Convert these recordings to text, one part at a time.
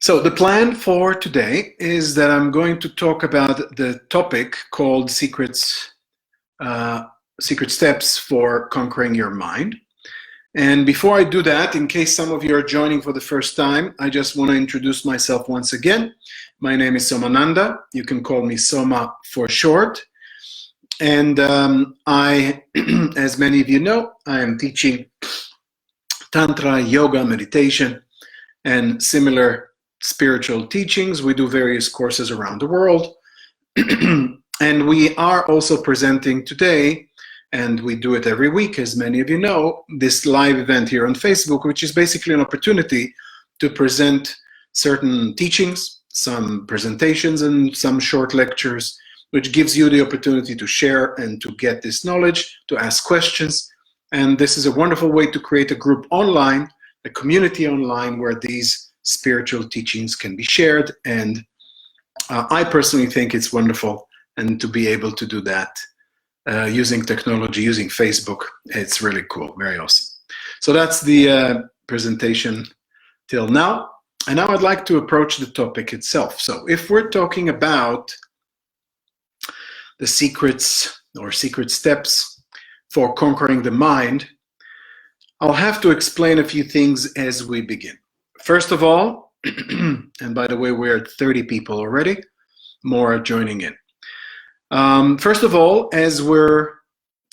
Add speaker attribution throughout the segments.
Speaker 1: So the plan for today is that I'm going to talk about the topic called secret steps for conquering your mind. And before I do that, in case some of you are joining for the first time, I just want to introduce myself once again. My name is Somananda. You can call me Soma for short. And I, as many of you know, I am teaching Tantra, Yoga, meditation, and similar spiritual teachings. We do various courses around the world. And we are also presenting today, and we do it every week, as many of you know, this live event here on Facebook, which is basically an opportunity to present certain teachings, some presentations, and some short lectures, which gives you the opportunity to share and to get this knowledge, to ask questions. And this is a wonderful way to create a group online, a community online, where these spiritual teachings can be shared. And I personally think it's wonderful, and to be able to do that using technology, using Facebook, it's really cool, very awesome. So that's the presentation till now. And now I'd like to approach the topic itself. So if we're talking about the secrets or secret steps for conquering the mind, I'll have to explain a few things as we begin. First of all, and by the way, we're at 30 people already, more are joining in. First of all, as we're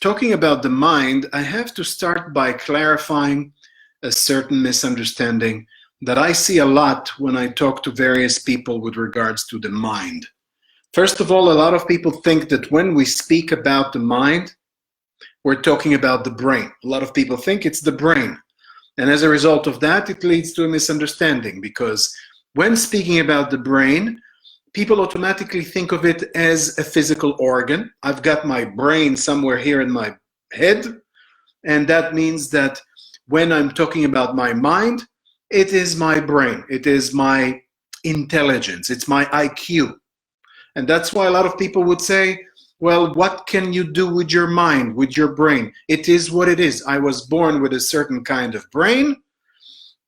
Speaker 1: talking about the mind, I have to start by clarifying a certain misunderstanding that I see a lot when I talk to various people with regards to the mind. First of all, a lot of people think that when we speak about the mind, we're talking about the brain. A lot of people think it's the brain. And as a result of that, it leads to a misunderstanding, because when speaking about the brain, people automatically think of it as a physical organ. I've got my brain somewhere here in my head, and that means that when I'm talking about my mind, it is my brain, it is my intelligence, it's my IQ. And that's why a lot of people would say, well, what can you do with your mind, with your brain? It is what it is. I was born with a certain kind of brain,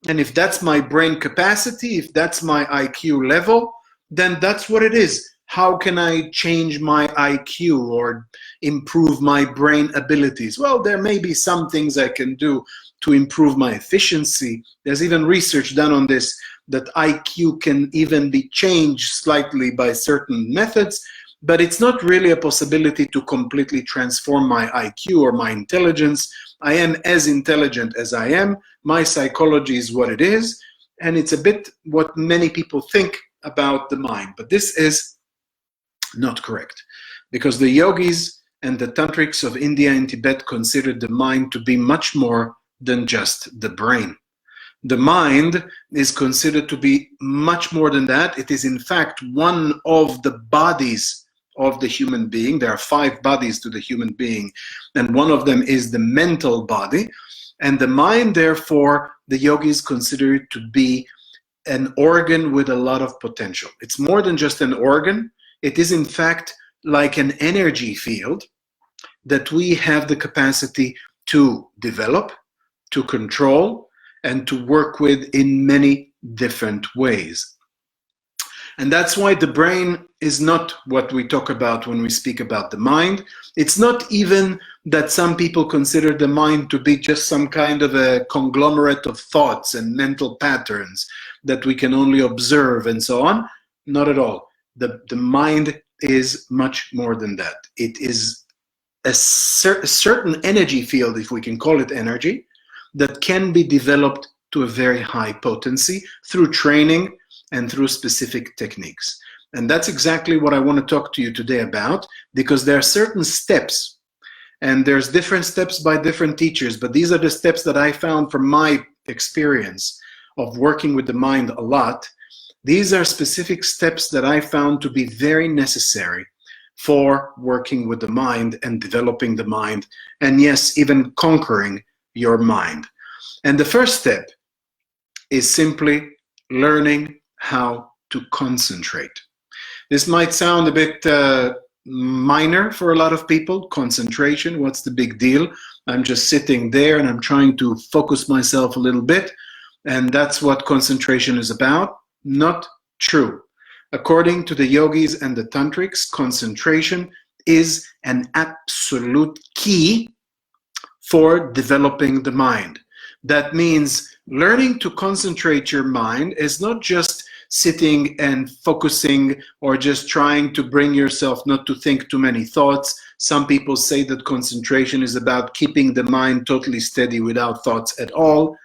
Speaker 1: and if that's my brain capacity, if that's my IQ level, then that's what it is. How can I change my IQ or improve my brain abilities? Well, there may be some things I can do to improve my efficiency. There's even research done on this, that IQ can even be changed slightly by certain methods, but it's not really a possibility to completely transform my IQ or my intelligence. I am as intelligent as I am. My psychology is what it is, and it's a bit what many people think about the mind. But this is not correct, because the yogis and the tantrics of India and Tibet considered the mind to be much more than just the brain. The mind is considered to be much more than that. It is in fact one of the bodies of the human being. There are 5 bodies to the human being, and one of them is the mental body. And the mind, therefore, the yogis consider it to be an organ with a lot of potential. It's more than just an organ. It is in fact like an energy field that we have the capacity to develop, to control, and to work with in many different ways. And that's why the brain is not what we talk about when we speak about the mind. It's not even that some people consider the mind to be just some kind of a conglomerate of thoughts and mental patterns that we can only observe and so on. Not at all. The mind is much more than that. It is a certain energy field, if we can call it energy, that can be developed to a very high potency through training and through specific techniques. And that's exactly what I want to talk to you today about, because there are certain steps, and there's different steps by different teachers, but these are the steps that I found from my experience of working with the mind a lot. These are specific steps that I found to be very necessary for working with the mind and developing the mind, and yes, even conquering your mind. And the first step is simply learning how to concentrate. This might sound a bit minor for a lot of people. Concentration, what's the big deal? I'm just sitting there and I'm trying to focus myself a little bit, and that's what concentration is about. not true. According to the yogis and the tantrics, concentration is an absolute key for developing the mind. That means learning to concentrate your mind is not just sitting and focusing or just trying to bring yourself not to think too many thoughts. Some people say that concentration is about keeping the mind totally steady without thoughts at all.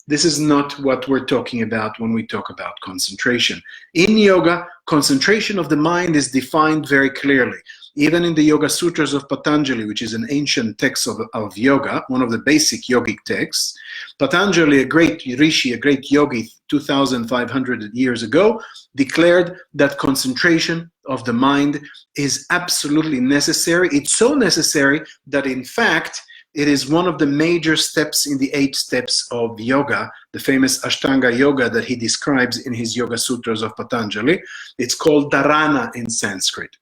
Speaker 1: This is not what we're talking about when we talk about concentration. In yoga, concentration of the mind is defined very clearly. Even in the Yoga Sutras of Patanjali, which is an ancient text of yoga, one of the basic yogic texts, Patanjali, a great rishi, a great yogi 2,500 years ago, declared that concentration of the mind is absolutely necessary. It's so necessary that, in fact, it is one of the major steps in the 8 steps of yoga, the famous Ashtanga yoga that he describes in his Yoga Sutras of Patanjali. It's called dharana in Sanskrit.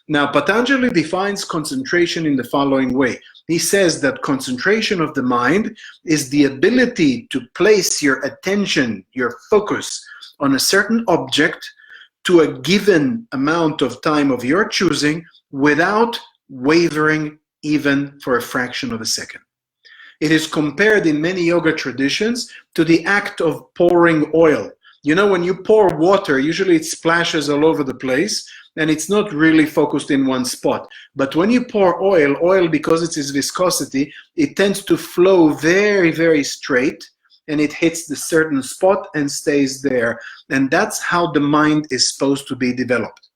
Speaker 1: Now, Patanjali defines concentration in the following way. He says that concentration of the mind is the ability to place your attention, your focus on a certain object to a given amount of time of your choosing without wavering even for a fraction of a second. It is compared in many yoga traditions to the act of pouring oil. You know, when you pour water, usually it splashes all over the place, and it's not really focused in one spot. But when you pour oil, because it's its viscosity, it tends to flow very, very straight, and it hits the certain spot and stays there. And that's how the mind is supposed to be developed.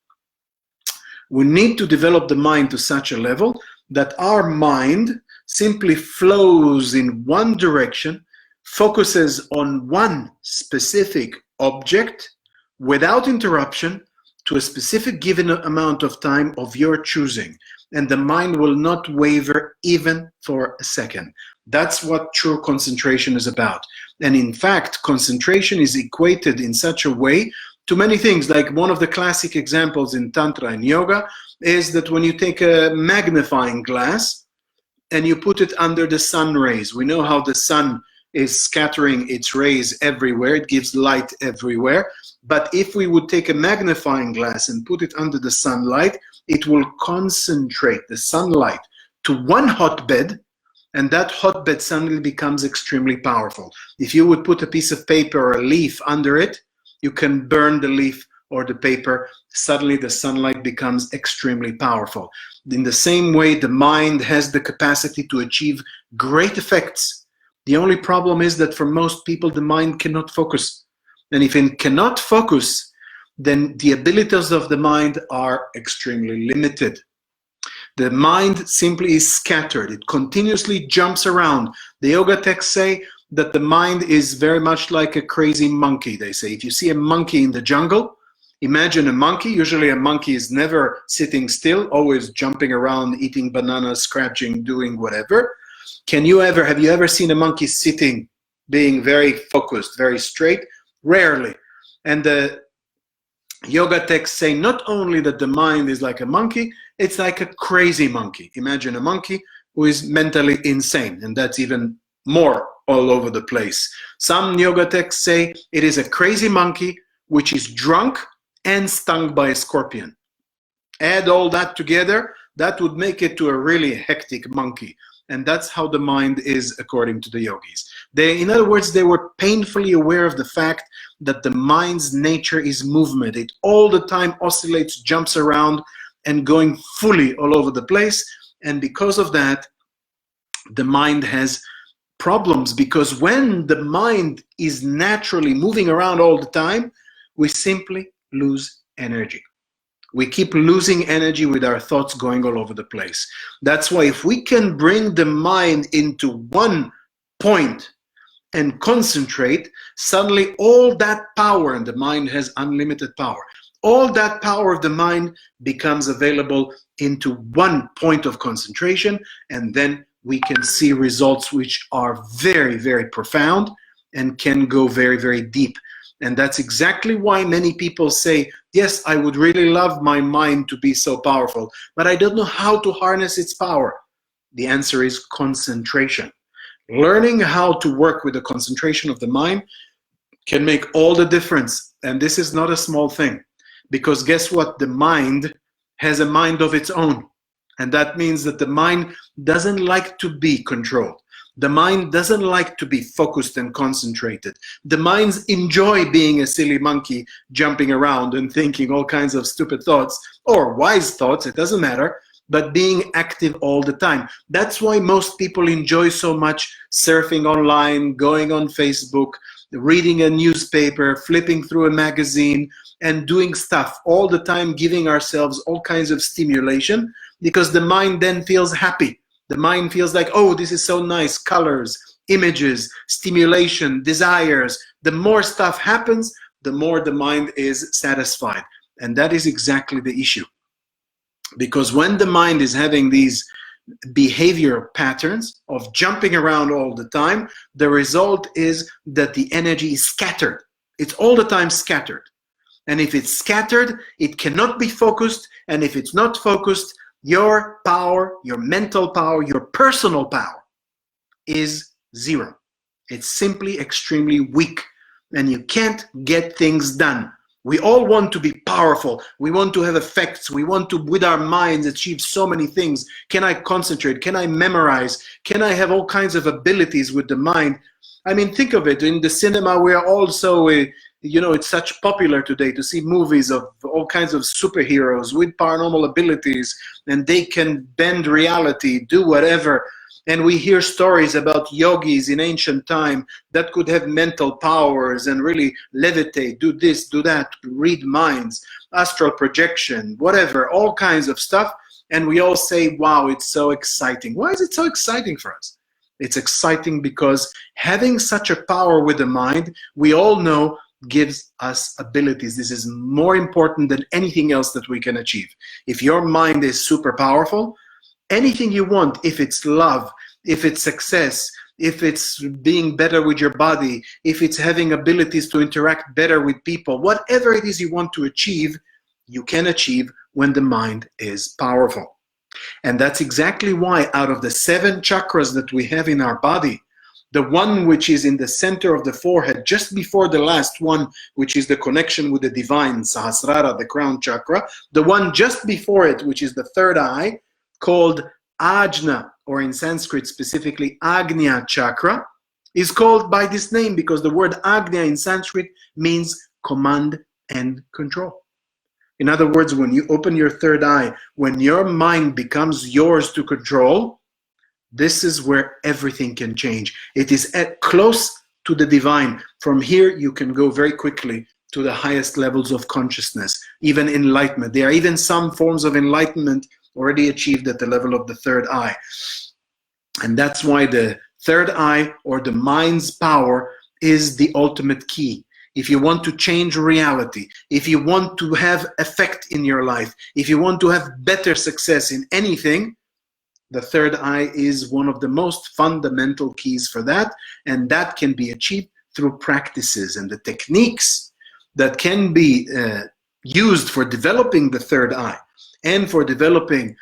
Speaker 1: We need to develop the mind to such a level that our mind simply flows in one direction, focuses on one specific object without interruption, to a specific given amount of time of your choosing, and the mind will not waver even for a second. That's what true concentration is about. And in fact, concentration is equated in such a way to many things. Like one of the classic examples in Tantra and Yoga is that when you take a magnifying glass and you put it under the sun rays, we know how the sun is scattering its rays everywhere, it gives light everywhere. But if we would take a magnifying glass and put it under the sunlight, it will concentrate the sunlight to one hotbed, and that hotbed suddenly becomes extremely powerful. If you would put a piece of paper or a leaf under it, you can burn the leaf or the paper. Suddenly the sunlight becomes extremely powerful. In the same way, the mind has the capacity to achieve great effects. The only problem is that for most people, the mind cannot focus. And if it cannot focus, then the abilities of the mind are extremely limited. The mind simply is scattered. It continuously jumps around. The yoga texts say that the mind is very much like a crazy monkey. They say if you see a monkey in the jungle, imagine a monkey. Usually a monkey is never sitting still, always jumping around, eating bananas, scratching, doing whatever. Have you ever seen a monkey sitting, being very focused, very straight? Rarely. And the yoga texts say not only that the mind is like a monkey, it's like a crazy monkey. Imagine a monkey who is mentally insane, and that's even more all over the place. Some yoga texts say it is a crazy monkey which is drunk and stung by a scorpion. Add all that together, that would make it to a really hectic monkey. And that's how the mind is according to the yogis. In other words, they were painfully aware of the fact that the mind's nature is movement. It all the time oscillates, jumps around, and going fully all over the place. And because of that, the mind has problems, because when the mind is naturally moving around all the time, we simply lose energy. We keep losing energy with our thoughts going all over the place. That's why if we can bring the mind into one point and concentrate, suddenly all that power, and the mind has unlimited power, all that power of the mind becomes available into one point of concentration, and then we can see results which are very, very profound and can go very, very deep. And that's exactly why many people say, yes, I would really love my mind to be so powerful, but I don't know how to harness its power. The answer is concentration. Learning how to work with the concentration of the mind can make all the difference. And this is not a small thing, because guess what? The mind has a mind of its own. And that means that the mind doesn't like to be controlled. The mind doesn't like to be focused and concentrated. The minds enjoy being a silly monkey jumping around and thinking all kinds of stupid thoughts or wise thoughts, it doesn't matter, but being active all the time. That's why most people enjoy so much surfing online, going on Facebook, reading a newspaper, flipping through a magazine, and doing stuff all the time, giving ourselves all kinds of stimulation, because the mind then feels happy. The mind feels like, oh, this is so nice, colors, images, stimulation, desires. The more stuff happens, the more the mind is satisfied. And that is exactly the issue. Because when the mind is having these behavior patterns of jumping around all the time, the result is that the energy is scattered. It's all the time scattered. And if it's scattered, it cannot be focused. And if it's not focused, your power, your mental power, your personal power is zero. It's simply extremely weak, and you can't get things done. We all want to be powerful. We want to have effects. We want to, with our minds, achieve so many things. Can I concentrate? Can I memorize? Can I have all kinds of abilities with the mind? I mean, think of it. In the cinema, we are also, it's such popular today to see movies of all kinds of superheroes with paranormal abilities, and they can bend reality, do whatever. And we hear stories about yogis in ancient time that could have mental powers and really levitate, do this, do that, read minds, astral projection, whatever, all kinds of stuff. And we all say, wow, it's so exciting. Why is it so exciting for us? It's exciting because having such a power with the mind, we all know, gives us abilities. This is more important than anything else that we can achieve. If your mind is super powerful, anything you want, if it's love, if it's success, if it's being better with your body, if it's having abilities to interact better with people, whatever it is you want to achieve, you can achieve when the mind is powerful. And that's exactly why out of the 7 chakras that we have in our body, the one which is in the center of the forehead, just before the last one, which is the connection with the divine, Sahasrara, the crown chakra, the one just before it, which is the third eye, called Ajna, or in Sanskrit specifically Agnya chakra, is called by this name because the word Agnya in Sanskrit means command and control. In other words, when you open your third eye, when your mind becomes yours to control, this is where everything can change. It is close to the divine. From here, you can go very quickly to the highest levels of consciousness, even enlightenment. There are even some forms of enlightenment already achieved at the level of the third eye. And that's why the third eye, or the mind's power, is the ultimate key. If you want to change reality, if you want to have effect in your life, if you want to have better success in anything, the third eye is one of the most fundamental keys for that, and that can be achieved through practices. And the techniques that can be used for developing the third eye and for developing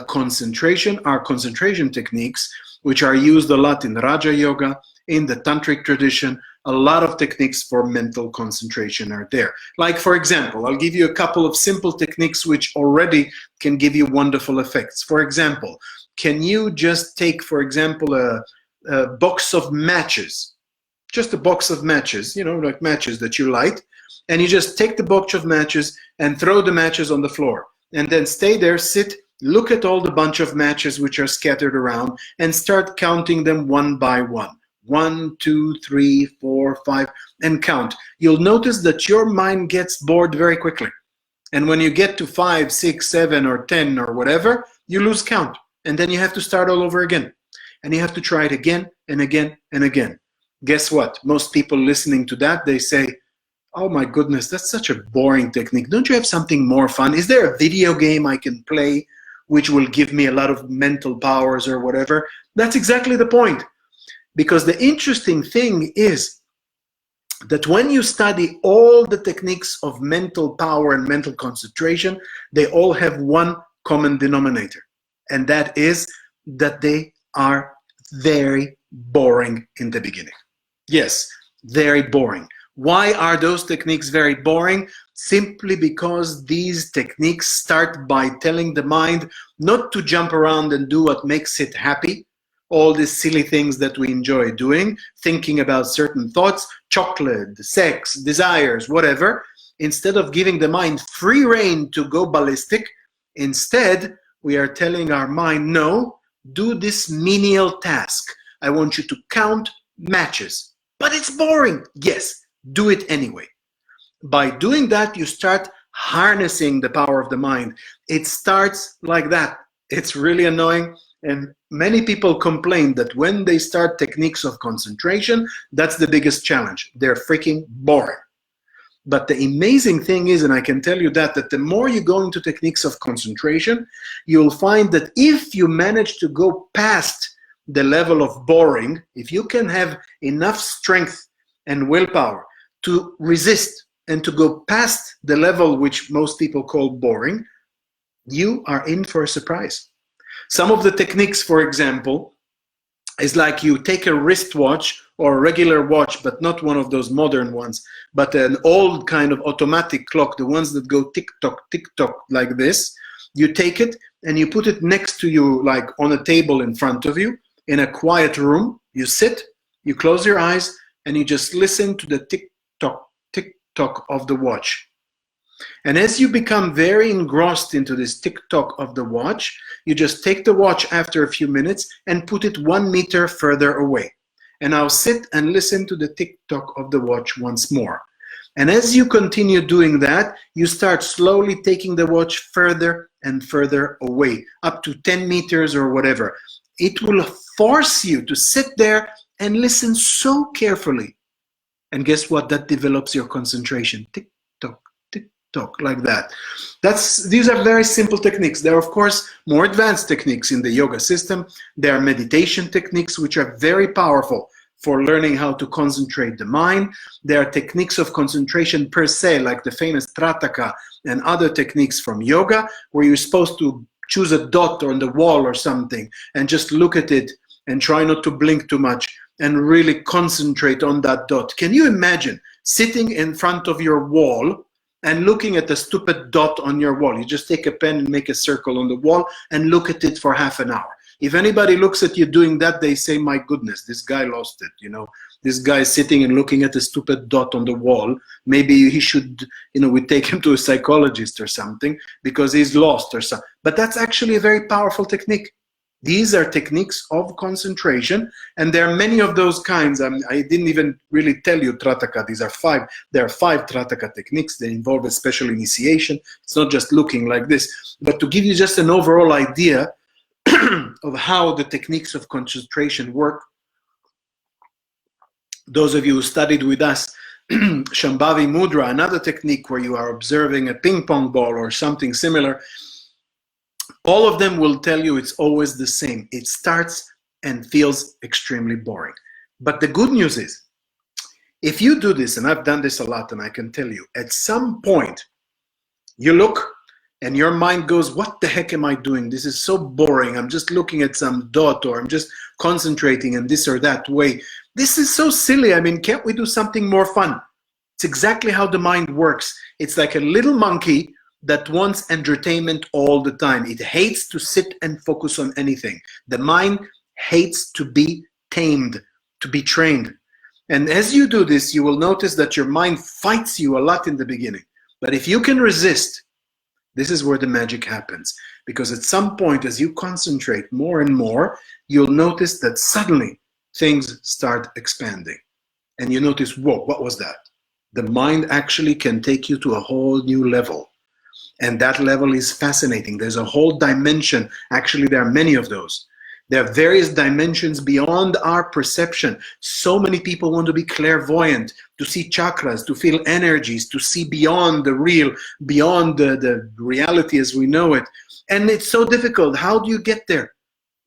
Speaker 1: concentration are concentration techniques, which are used a lot in Raja Yoga, in the Tantric tradition. A lot of techniques for mental concentration are there. Like, for example, I'll give you a couple of simple techniques which already can give you wonderful effects. For example, can you just take, for example, a box of matches, just a box of matches, like matches that you light, and you just take the box of matches and throw the matches on the floor, and then stay there, sit, look at all the bunch of matches which are scattered around, and start counting them one by one. 1, 2, 3, 4, 5, and count. You'll notice that your mind gets bored very quickly. And when you get to 5, 6, 7, or 10, or whatever, you lose count. And then you have to start all over again. And you have to try it again and again and again. Guess what? Most people listening to that, they say, oh my goodness, that's such a boring technique. Don't you have something more fun? Is there a video game I can play which will give me a lot of mental powers or whatever? That's exactly the point. Because the interesting thing is that when you study all the techniques of mental power and mental concentration, they all have one common denominator. And that is that they are very boring in the beginning. Yes, very boring. Why are those techniques very boring? Simply because these techniques start by telling the mind not to jump around and do what makes it happy, all these silly things that we enjoy doing, thinking about certain thoughts, chocolate, sex, desires, whatever. Instead of giving the mind free rein to go ballistic, instead we are telling our mind, no, do this menial task. I want you to count matches. But it's boring. Yes, do it anyway. By doing that, you start harnessing the power of the mind. It starts like that. It's really annoying. And many people complain that when they start techniques of concentration, that's the biggest challenge. They're freaking boring. But the amazing thing is, and I can tell you that the more you go into techniques of concentration, you'll find that if you manage to go past the level of boring, if you can have enough strength and willpower to resist and to go past the level which most people call boring, you are in for a surprise. Some of the techniques, for example, is like you take a wristwatch or a regular watch, but not one of those modern ones, but an old kind of automatic clock, the ones that go tick-tock, tick-tock like this. You take it and you put it next to you, like on a table in front of you, in a quiet room. You sit, you close your eyes, and you just listen to the tick-tock, tick-tock of the watch. And as you become very engrossed into this tick-tock of the watch, you just take the watch after a few minutes and put it 1 meter further away. And now sit and listen to the tick-tock of the watch once more. And as you continue doing that, you start slowly taking the watch further and further away, up to 10 meters or whatever. It will force you to sit there and listen so carefully. And guess what? That develops your concentration. Tick-tock, tick-tock, like that. These are very simple techniques. There are, of course, more advanced techniques in the yoga system. There are meditation techniques, which are very powerful for learning how to concentrate the mind. There are techniques of concentration per se, like the famous Trataka and other techniques from yoga, where you're supposed to choose a dot on the wall or something and just look at it and try not to blink too much and really concentrate on that dot. Can you imagine sitting in front of your wall and looking at the stupid dot on your wall? You just take a pen and make a circle on the wall and look at it for half an hour. If anybody looks at you doing that, they say, my goodness, this guy lost it, you know. This guy is sitting and looking at a stupid dot on the wall. Maybe he should, you know, we take him to a psychologist or something because he's lost or something. But that's actually a very powerful technique. These are techniques of concentration, and there are many of those kinds. I didn't even really tell you Trataka. These are 5. There are 5 Trataka techniques. They involve a special initiation. It's not just looking like this. But to give you just an overall idea of how the techniques of concentration work, those of you who studied with us, Shambhavi Mudra, another technique where you are observing a ping pong ball or something similar, all of them will tell you it's always the same. It starts and feels extremely boring. But the good news is, if you do this, and I've done this a lot, and I can tell you, at some point, you look and your mind goes, what the heck am I doing? This is so boring. I'm just looking at some dot, or I'm just concentrating in this or that way. This is so silly. I mean, can't we do something more fun? It's exactly how the mind works. It's like a little monkey that wants entertainment all the time. It hates to sit and focus on anything. The mind hates to be tamed, to be trained. And as you do this, you will notice that your mind fights you a lot in the beginning. But if you can resist, this is where the magic happens. Because at some point, as you concentrate more and more, you'll notice that suddenly things start expanding. And you notice, whoa, what was that? The mind actually can take you to a whole new level. And that level is fascinating. There's a whole dimension. Actually, there are many of those. There are various dimensions beyond our perception. So many people want to be clairvoyant, to see chakras, to feel energies, to see beyond the real, beyond the reality as we know it. And it's so difficult. How do you get there?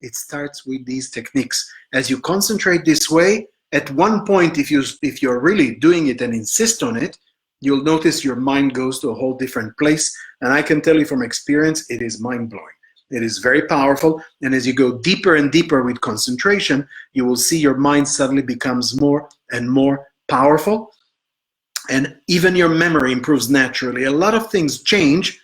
Speaker 1: It starts with these techniques. As you concentrate this way, at one point, if you're really doing it and insist on it, you'll notice your mind goes to a whole different place. And I can tell you from experience, it is mind-blowing. It is very powerful. And as you go deeper and deeper with concentration, you will see your mind suddenly becomes more and more powerful. And even your memory improves naturally. A lot of things change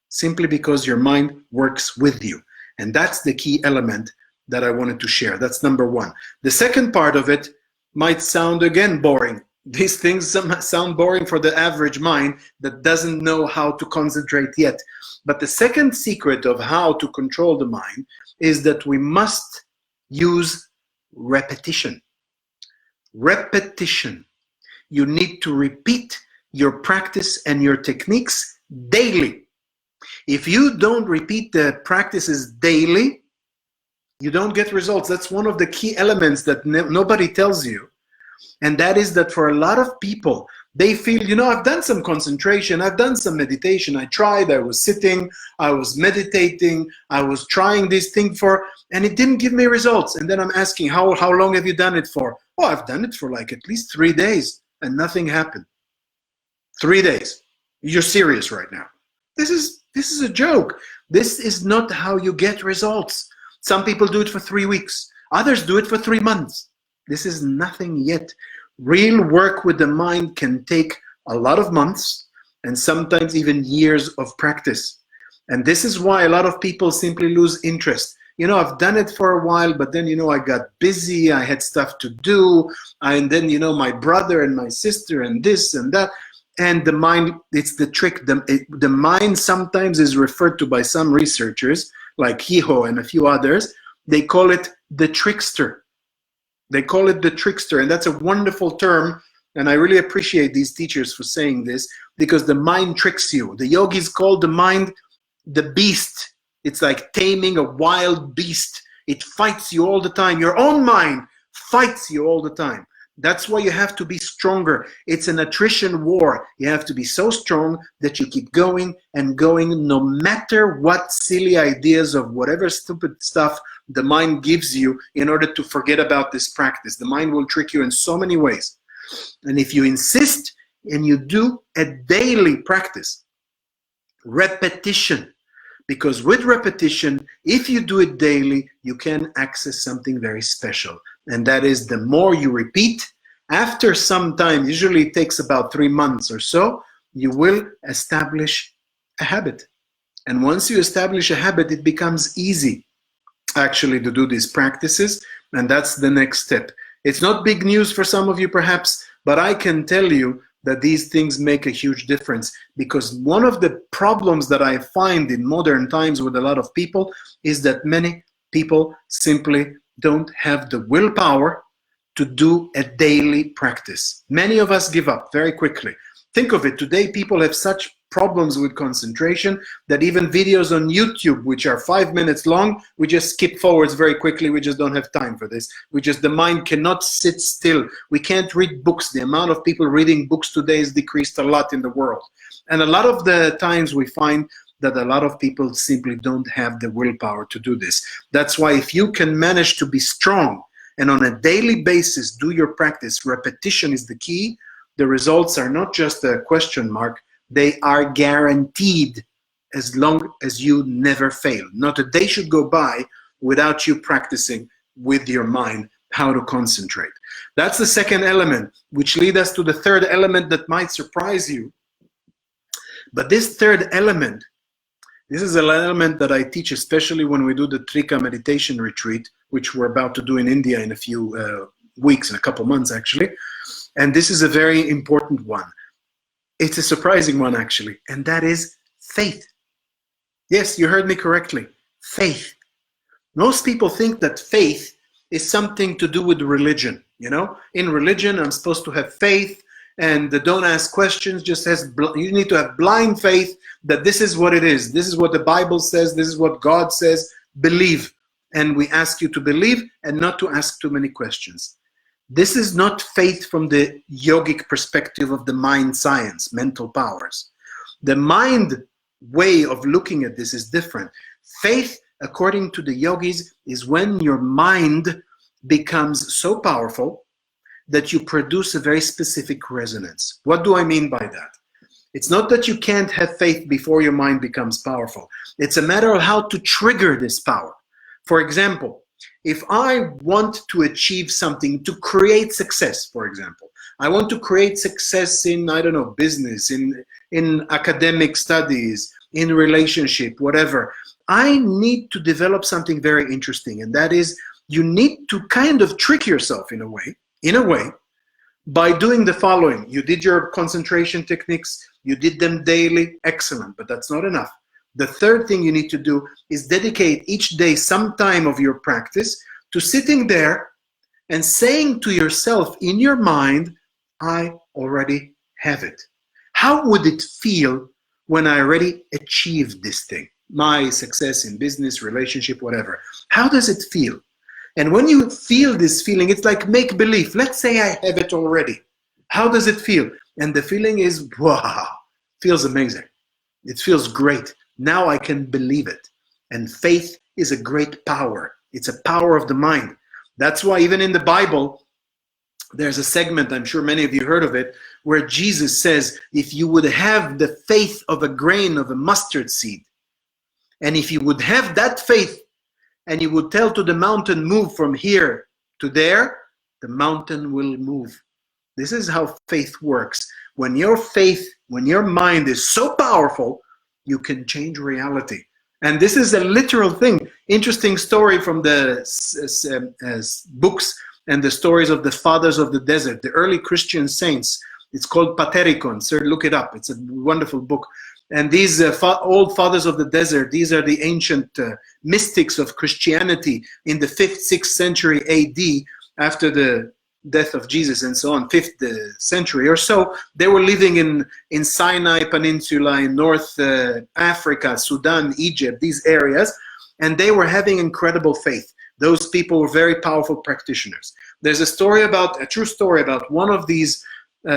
Speaker 1: simply because your mind works with you. And that's the key element that I wanted to share. That's number one. The second part of it might sound, again, boring. These things sound boring for the average mind that doesn't know how to concentrate yet. But the second secret of how to control the mind is that we must use repetition. Repetition. You need to repeat your practice and your techniques daily. If you don't repeat the practices daily, you don't get results. That's one of the key elements that nobody tells you. And that is that for a lot of people, they feel, you know, I've done some concentration, I've done some meditation, I tried, I was sitting, I was meditating, I was trying this thing and it didn't give me results. And then I'm asking, how long have you done it for? Oh, I've done it for like at least 3 days and nothing happened. 3 days. You're serious right now. This is a joke. This is not how you get results. Some people do it for 3 weeks. Others do it for 3 months. This is nothing yet. Real work with the mind can take a lot of months and sometimes even years of practice. And this is why a lot of people simply lose interest. You know, I've done it for a while, but then, you know, I got busy, I had stuff to do, and then, you know, my brother and my sister and this and that. And the mind, it's the trick. The mind sometimes is referred to by some researchers, like Hiho and a few others. They call it the trickster. They call it the trickster, and that's a wonderful term, and I really appreciate these teachers for saying this, because the mind tricks you. The yogis call the mind the beast. It's like taming a wild beast. It fights you all the time. Your own mind fights you all the time. That's why you have to be stronger. It's an attrition war. You have to be so strong that you keep going and going, no matter what silly ideas of whatever stupid stuff the mind gives you in order to forget about this practice. The mind will trick you in so many ways. And if you insist and you do a daily practice, repetition, because with repetition, if you do it daily, you can access something very special. And that is, the more you repeat, after some time, usually it takes about 3 months or so, you will establish a habit. And once you establish a habit, it becomes easy actually to do these practices. And that's the next step. It's not big news for some of you perhaps, but I can tell you that these things make a huge difference, because one of the problems that I find in modern times with a lot of people is that many people simply don't have the willpower to do a daily practice. Many of us give up very quickly. Think of it, today people have such problems with concentration that even videos on YouTube, which are 5 minutes long, we just skip forwards very quickly. We just don't have time for this. The mind cannot sit still. We can't read books. The amount of people reading books today is decreased a lot in the world. And a lot of the times we find that a lot of people simply don't have the willpower to do this. That's why if you can manage to be strong and on a daily basis do your practice, repetition is the key. The results are not just a question mark, they are guaranteed as long as you never fail. Not a day should go by without you practicing with your mind how to concentrate. That's the second element, which leads us to the third element that might surprise you. But this third element, this is an element that I teach, especially when we do the Trika meditation retreat, which we're about to do in India in a few weeks, in a couple months actually. And this is a very important one. It's a surprising one actually, and that is faith. Yes, you heard me correctly, faith. Most people think that faith is something to do with religion. You know, in religion, I'm supposed to have faith and don't ask questions, just you need to have blind faith that this is what it is. This is what the Bible says. This is what God says. Believe. And we ask you to believe and not to ask too many questions. This is not faith from the yogic perspective of the mind science, mental powers. The mind way of looking at this is different. Faith, according to the yogis, is when your mind becomes so powerful that you produce a very specific resonance. What do I mean by that? It's not that you can't have faith before your mind becomes powerful. It's a matter of how to trigger this power. For example, if I want to achieve something, to create success, for example, I want to create success in, I don't know, business, in academic studies, in relationship, whatever. I need to develop something very interesting, and that is you need to kind of trick yourself in a way, by doing the following. You did your concentration techniques, you did them daily, excellent, but that's not enough. The third thing you need to do is dedicate each day some time of your practice to sitting there and saying to yourself in your mind, I already have it. How would it feel when I already achieved this thing? My success in business, relationship, whatever. How does it feel? And when you feel this feeling, it's like make-believe. Let's say I have it already. How does it feel? And the feeling is, wow, feels amazing. It feels great. Now I can believe it. And faith is a great power. It's a power of the mind. That's why even in the Bible, there's a segment, I'm sure many of you heard of it, where Jesus says, if you would have the faith of a grain of a mustard seed, and if you would have that faith, and you would tell to the mountain, move from here to there, the mountain will move. This is how faith works. When your faith, when your mind is so powerful, you can change reality. And this is a literal thing. Interesting story from the books and the stories of the fathers of the desert, the early Christian saints. It's called Patericon. Sir, look it up. It's a wonderful book. And these old fathers of the desert, these are the ancient mystics of Christianity in the 5th, 6th century AD, after the death of Jesus and so on, 5th century or so. They were living in Sinai Peninsula, in North Africa, Sudan, Egypt, these areas, and they were having incredible faith. Those people were very powerful practitioners. There's a true story about one of these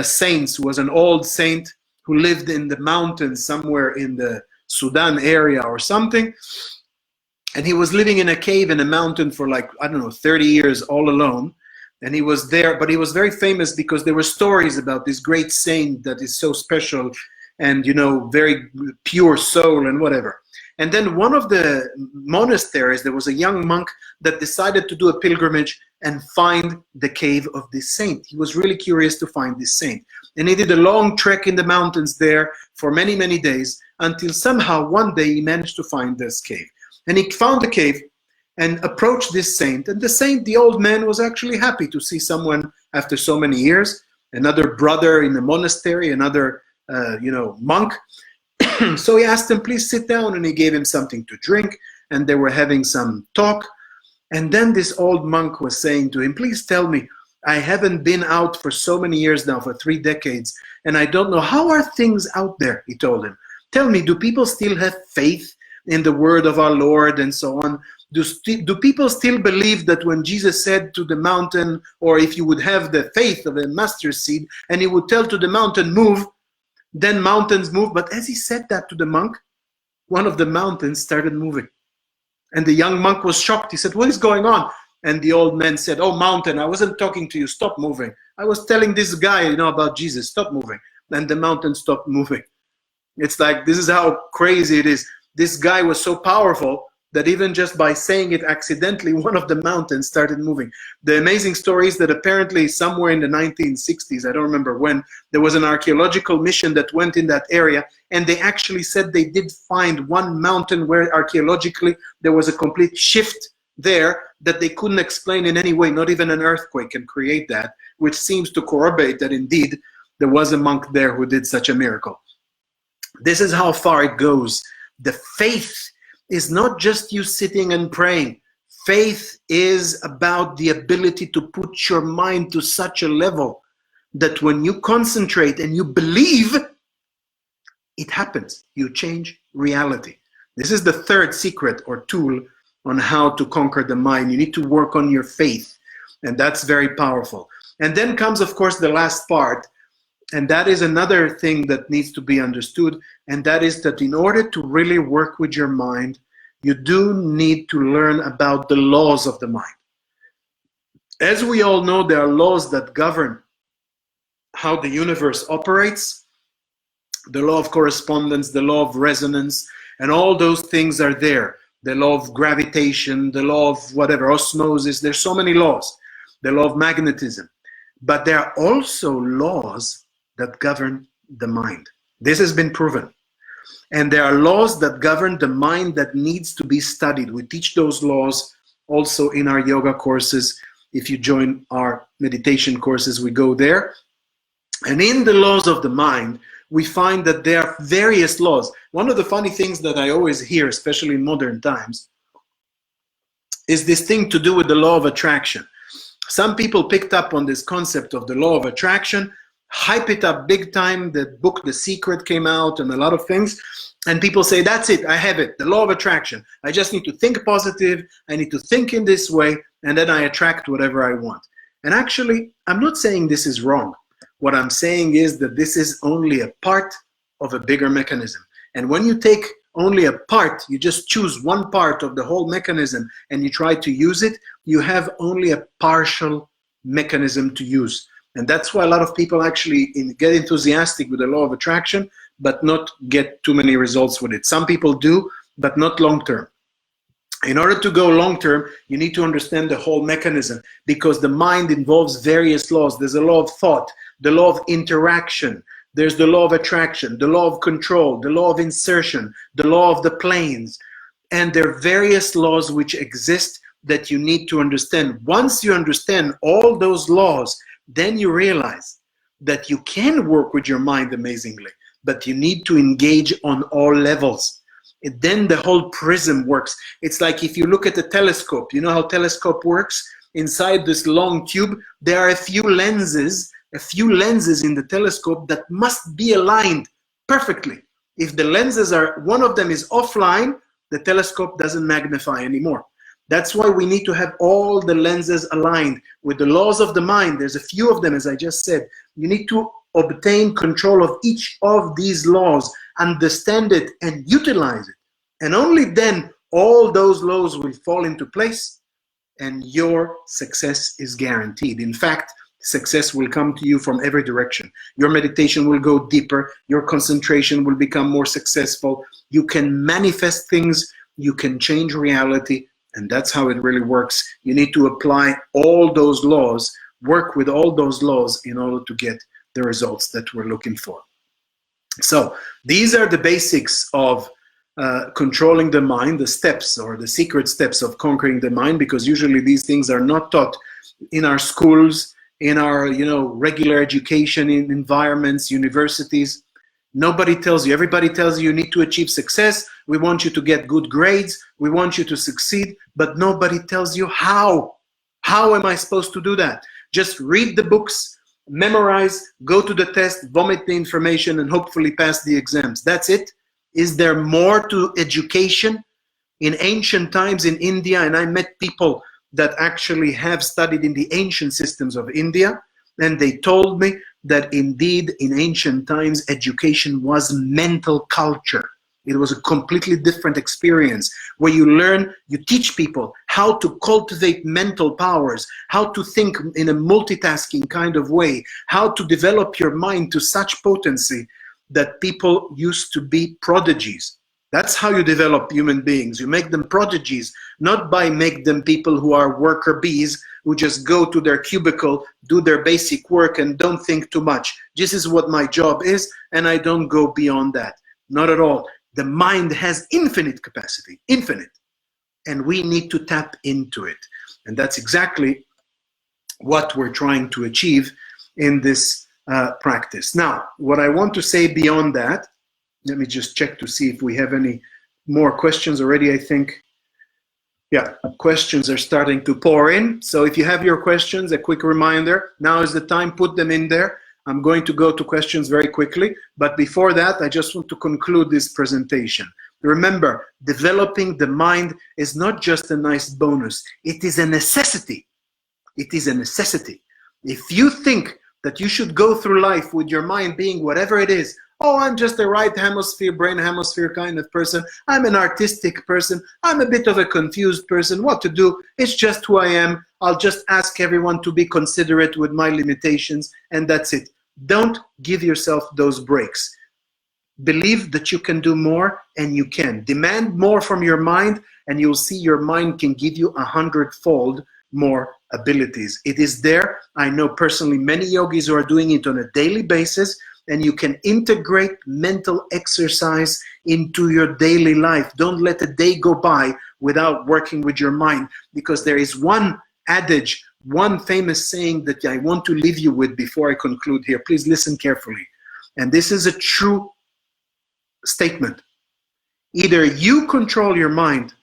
Speaker 1: saints, who was an old saint who lived in the mountains somewhere in the Sudan area or something. And he was living in a cave in a mountain for like, I don't know, 30 years all alone. And he was there, but he was very famous because there were stories about this great saint that is so special and, you know, very pure soul and whatever. And then one of the monasteries, there was a young monk that decided to do a pilgrimage and find the cave of this saint. He was really curious to find this saint. And he did a long trek in the mountains there for many, many days, until somehow one day he managed to find this cave. And he found the cave and approached this saint. And the saint, the old man, was actually happy to see someone after so many years, another brother in the monastery, another monk. So he asked him, please sit down, and he gave him something to drink, and they were having some talk. And then this old monk was saying to him, please tell me, I haven't been out for so many years now, for 3 decades, and I don't know, how are things out there? He told him. Tell me, do people still have faith in the word of our Lord and so on? Do people still believe that when Jesus said to the mountain, or if you would have the faith of a mustard seed, and he would tell to the mountain, move, then mountains move? But as he said that to the monk, one of the mountains started moving. And the young monk was shocked. He said, what is going on? And the old man said, oh, mountain, I wasn't talking to you. Stop moving. I was telling this guy, about Jesus. Stop moving. And the mountain stopped moving. It's like, this is how crazy it is. This guy was so powerful that even just by saying it accidentally, one of the mountains started moving. The amazing story is that apparently somewhere in the 1960s, I don't remember when, there was an archaeological mission that went in that area, and they actually said they did find one mountain where archaeologically there was a complete shift there that they couldn't explain in any way. Not even an earthquake can create that, which seems to corroborate that indeed there was a monk there who did such a miracle. This is how far it goes. The faith is not just you sitting and praying. Faith is about the ability to put your mind to such a level that when you concentrate and you believe, it happens. You change reality. This is the third secret or tool on how to conquer the mind. You need to work on your faith, and that's very powerful. And then comes, of course, the last part, and that is another thing that needs to be understood, and that is that in order to really work with your mind, you do need to learn about the laws of the mind. As we all know, there are laws that govern how the universe operates. The law of correspondence, the law of resonance, and all those things are there. The law of gravitation, the law of whatever, osmosis, there's so many laws. The law of magnetism. but there are also laws that govern the mind. This has been proven. And there are laws that govern the mind that needs to be studied. We teach those laws also in our yoga courses. If you join our meditation courses, we go there. And in the laws of the mind, we find that there are various laws. One of the funny things that I always hear, especially in modern times, is this thing to do with the law of attraction. Some people picked up on this concept of the law of attraction, hype it up big time. The book The Secret came out and a lot of things, and people say, that's it, I have it, the law of attraction. I just need to think positive, I need to think in this way, and then I attract whatever I want. And actually, I'm not saying this is wrong. What I'm saying is that this is only a part of a bigger mechanism. And when you take only a part, you just choose one part of the whole mechanism and you try to use it, you have only a partial mechanism to use. And that's why a lot of people actually get enthusiastic with the law of attraction, but not get too many results with it. Some people do, but not long term. In order to go long term, you need to understand the whole mechanism, because the mind involves various laws. There's a law of thought, the law of interaction, there's the law of attraction, the law of control, the law of insertion, the law of the planes. And there are various laws which exist that you need to understand. Once you understand all those laws, then you realize that you can work with your mind amazingly, but you need to engage on all levels. Then the whole prism works. It's like if you look at a telescope, you know how telescope works? Inside this long tube, there are a few lenses in the telescope that must be aligned perfectly. If the lenses are, one of them is offline, the telescope doesn't magnify anymore. That's why we need to have all the lenses aligned with the laws of the mind. There's a few of them, as I just said. You need to obtain control of each of these laws, understand it and utilize it. And only then all those laws will fall into place and your success is guaranteed. In fact, success will come to you from every direction. Your meditation will go deeper. Your concentration will become more successful. You can manifest things. You can change reality. And that's how it really works. You need to apply all those laws, work with all those laws in order to get the results that we're looking for. So these are the basics of controlling the mind, the steps or the secret steps of conquering the mind, because usually these things are not taught in our schools, in our regular education in environments, universities. Nobody tells you. Everybody tells you need to achieve success. We want you to get good grades. We want you to succeed. But nobody tells you how. How am I supposed to do that? Just read the books, memorize, go to the test, vomit the information, and hopefully pass the exams. That's it. Is there more to education? In ancient times in India, and I met people that actually have studied in the ancient systems of India, and they told me that indeed in ancient times education was mental culture. It was a completely different experience where you learn, you teach people how to cultivate mental powers, how to think in a multitasking kind of way, how to develop your mind to such potency that people used to be prodigies. That's how you develop human beings. You make them prodigies, not by make them people who are worker bees, who just go to their cubicle, do their basic work and don't think too much. This is what my job is and I don't go beyond that. Not at all. The mind has infinite capacity, infinite. And we need to tap into it. And that's exactly what we're trying to achieve in this practice. Now, what I want to say beyond that, let me just check to see if we have any more questions already, I think. Yeah, questions are starting to pour in. So if you have your questions, a quick reminder, now is the time, put them in there. I'm going to go to questions very quickly. But before that, I just want to conclude this presentation. Remember, developing the mind is not just a nice bonus. It is a necessity. It is a necessity. If you think that you should go through life with your mind being whatever it is, oh, I'm just a right hemisphere, brain hemisphere kind of person. I'm an artistic person. I'm a bit of a confused person. What to do? It's just who I am. I'll just ask everyone to be considerate with my limitations, and that's it. Don't give yourself those breaks. Believe that you can do more, and you can. Demand more from your mind, and you'll see your mind can give you 100-fold more abilities. It is there. I know personally many yogis who are doing it on a daily basis, and you can integrate mental exercise into your daily life. Don't let a day go by without working with your mind, because there is one adage, one famous saying that I want to leave you with before I conclude here. Please listen carefully. And this is a true statement. Either you control your mind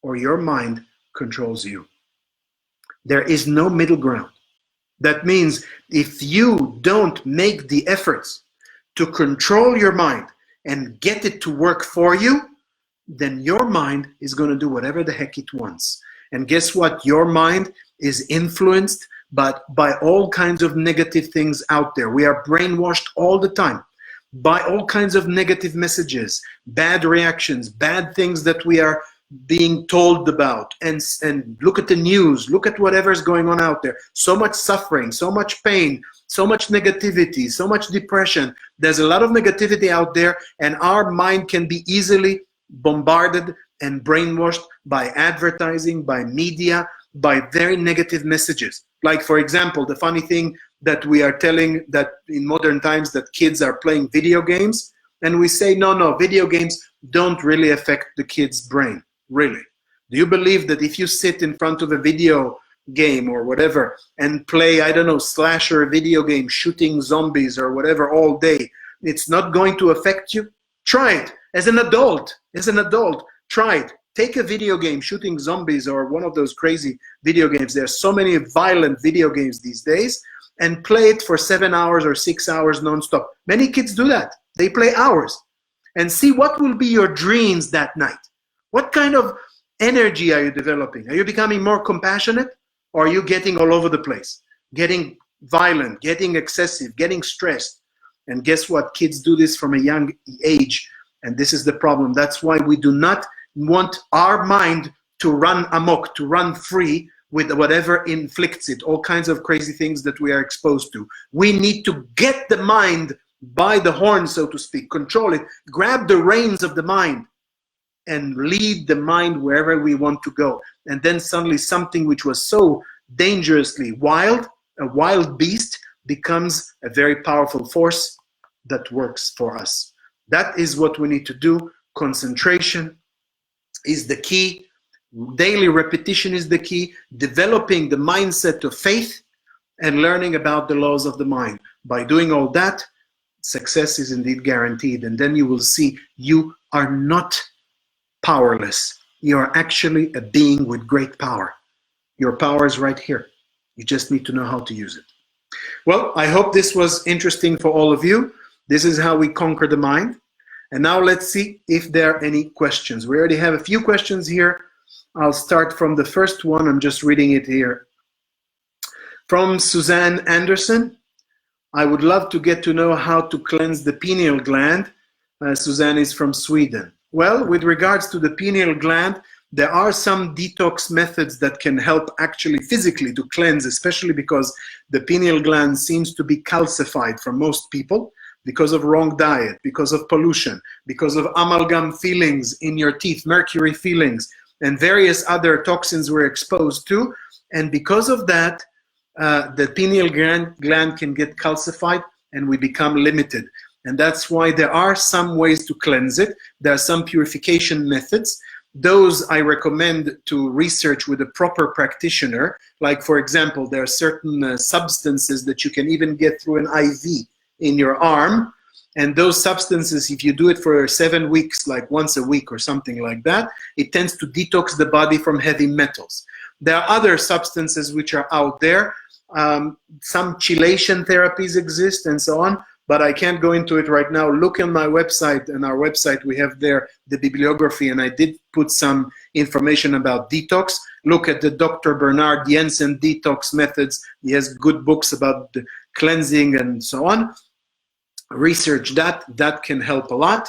Speaker 1: or your mind controls you. There is no middle ground. That means if you don't make the efforts to control your mind and get it to work for you, then your mind is going to do whatever the heck it wants. And guess what? Your mind is influenced by all kinds of negative things out there. We are brainwashed all the time by all kinds of negative messages, bad reactions, bad things that we are being told about. And look at the news, look at whatever's going on out there. So much suffering, so much pain, so much negativity, so much depression. There's a lot of negativity out there, and our mind can be easily bombarded and brainwashed by advertising, by media, by very negative messages. Like, for example, the funny thing that we are telling that in modern times that kids are playing video games, and we say, no, video games don't really affect the kid's brain. Really? Do you believe that if you sit in front of a video game or whatever and play, I don't know, slasher video game, shooting zombies or whatever all day, it's not going to affect you? Try it as an adult. Try it. Take a video game, shooting zombies or one of those crazy video games. There's so many violent video games these days, and play it for 7 hours or 6 hours nonstop. Many kids do that. They play hours. And see what will be your dreams that night. What kind of energy are you developing? Are you becoming more compassionate, or are you getting all over the place? Getting violent, getting excessive, getting stressed. And guess what? Kids do this from a young age. And this is the problem. That's why we do not want our mind to run amok, to run free with whatever inflicts it, all kinds of crazy things that we are exposed to. We need to get the mind by the horn, so to speak, control it, grab the reins of the mind and lead the mind wherever we want to go. And then suddenly something which was so dangerously wild, a wild beast, becomes a very powerful force that works for us. That is what we need to do. Concentration is the key. Daily repetition is the key. Developing the mindset of faith and learning about the laws of the mind. By doing all that, success is indeed guaranteed. And then you will see you are not powerless. You are actually a being with great power. Your power is right here. You just need to know how to use it. Well, I hope this was interesting for all of you. This is how we conquer the mind. And now let's see if there are any questions. We already have a few questions here. I'll start from the first one. I'm just reading it here. From Suzanne Anderson. I would love to get to know how to cleanse the pineal gland. Suzanne is from Sweden. Well, with regards to the pineal gland, there are some detox methods that can help actually physically to cleanse, especially because the pineal gland seems to be calcified for most people because of wrong diet, because of pollution, because of amalgam fillings in your teeth, mercury fillings, and various other toxins we're exposed to. And because of that, the pineal gland can get calcified and we become limited. And that's why there are some ways to cleanse it. There are some purification methods. Those I recommend to research with a proper practitioner. Like, for example, there are certain substances that you can even get through an IV in your arm. And those substances, if you do it for 7 weeks, like once a week or something like that, it tends to detox the body from heavy metals. There are other substances which are out there. Some chelation therapies exist and so on, but I can't go into it right now. Look on my website, and our website, we have there the bibliography, and I did put some information about detox. Look at the Dr. Bernard Jensen detox methods. He has good books about the cleansing and so on. Research that. That can help a lot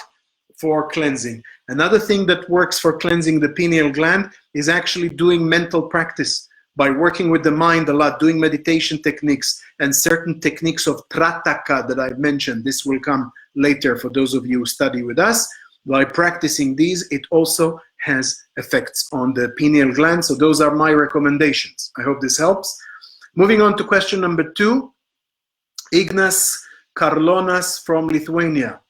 Speaker 1: for cleansing. Another thing that works for cleansing the pineal gland is actually doing mental practice. By working with the mind a lot, doing meditation techniques and certain techniques of Trataka that I've mentioned. This will come later for those of you who study with us. By practicing these, it also has effects on the pineal gland. So those are my recommendations. I hope this helps. Moving on to question number 2, Ignas Karlonas from Lithuania.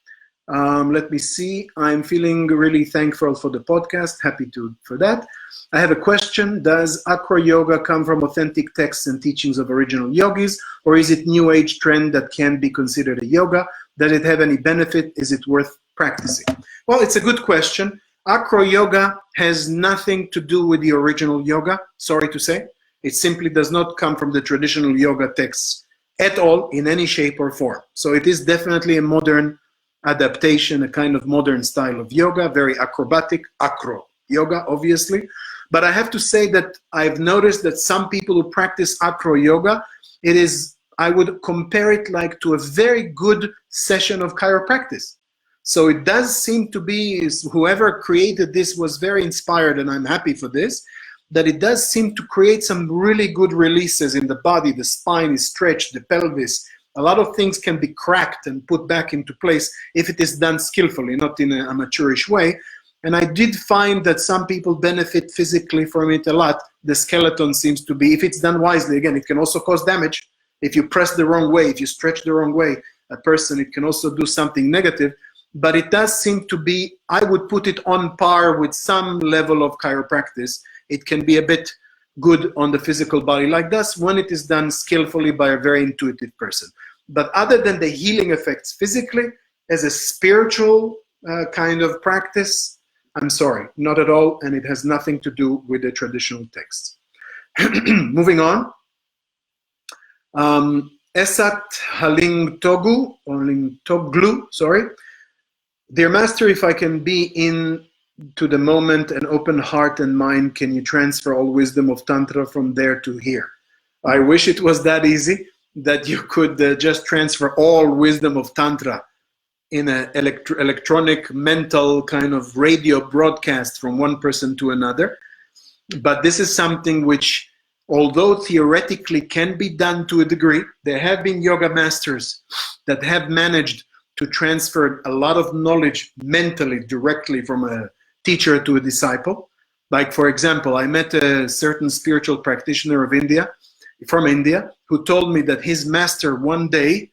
Speaker 1: Let me see. I'm feeling really thankful for the podcast. Happy for that. I have a question. Does acro yoga come from authentic texts and teachings of original yogis, or is it new age trend that can be considered a yoga? Does it have any benefit? Is it worth practicing? Well, it's a good question. Acro yoga has nothing to do with the original yoga, sorry to say. It simply does not come from the traditional yoga texts at all in any shape or form. So it is definitely a modern adaptation, a kind of modern style of yoga, very acrobatic, acro yoga, obviously. But I have to say that I've noticed that some people who practice acro yoga, it is, I would compare it like to a very good session of chiropractic. So it does seem to be, whoever created this was very inspired, and I'm happy for this, that it does seem to create some really good releases in the body. The spine is stretched, the pelvis. A lot of things can be cracked and put back into place if it is done skillfully, not in an amateurish way. And I did find that some people benefit physically from it a lot. The skeleton seems to be, if it's done wisely, again, it can also cause damage. If you press the wrong way, if you stretch the wrong way, a person, it can also do something negative. But it does seem to be, I would put it on par with some level of chiropractic. It can be a bit good on the physical body like this when it is done skillfully by a very intuitive person. But other than the healing effects physically, as a spiritual kind of practice, I'm sorry, not at all, and it has nothing to do with the traditional texts. Moving on. Esat Halingtogu, or Lingtoglu, sorry. Dear Master, if I can be in to the moment and open heart and mind, can you transfer all wisdom of Tantra from there to here? I wish it was that easy, that you could just transfer all wisdom of Tantra in an electronic mental kind of radio broadcast from one person to another. But this is something which, although theoretically can be done to a degree, there have been yoga masters that have managed to transfer a lot of knowledge mentally directly from a teacher to a disciple. Like, for example, I met a certain spiritual practitioner from India, who told me that his master one day,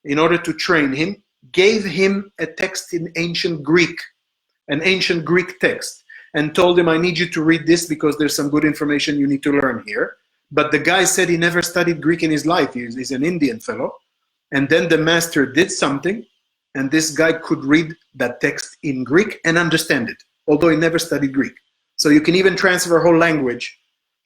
Speaker 1: in order to train him, gave him a text in ancient Greek, an ancient Greek text, and told him, I need you to read this because there's some good information you need to learn here. But the guy said he never studied Greek in his life. He's an Indian fellow. And then the master did something, and this guy could read that text in Greek and understand it, although he never studied Greek. So you can even transfer a whole language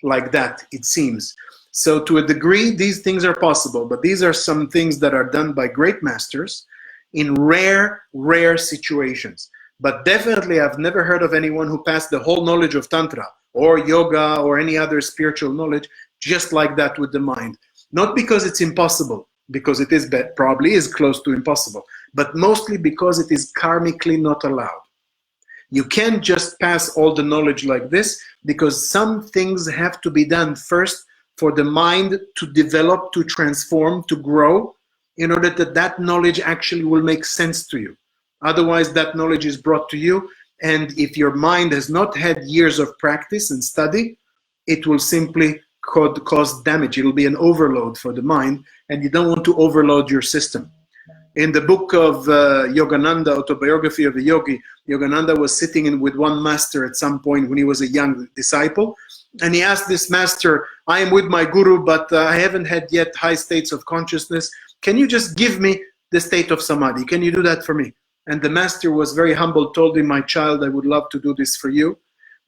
Speaker 1: like that, it seems. So to a degree, these things are possible, but these are some things that are done by great masters in rare situations. But definitely, I've never heard of anyone who passed the whole knowledge of Tantra or yoga or any other spiritual knowledge just like that with the mind. Not because it's impossible, because it is probably is close to impossible, but mostly because it is karmically not allowed. You can't just pass all the knowledge like this, because some things have to be done first for the mind to develop, to transform, to grow, in order that that knowledge actually will make sense to you. Otherwise, that knowledge is brought to you, and if your mind has not had years of practice and study, it will simply cause damage. It will be an overload for the mind, and you don't want to overload your system. In the book of Yogananda, Autobiography of a Yogi, Yogananda was sitting with one master at some point when he was a young disciple, and he asked this master, I am with my guru, but I haven't had yet high states of consciousness. Can you just give me the state of samadhi? Can you do that for me? And the master was very humble, told him, my child, I would love to do this for you,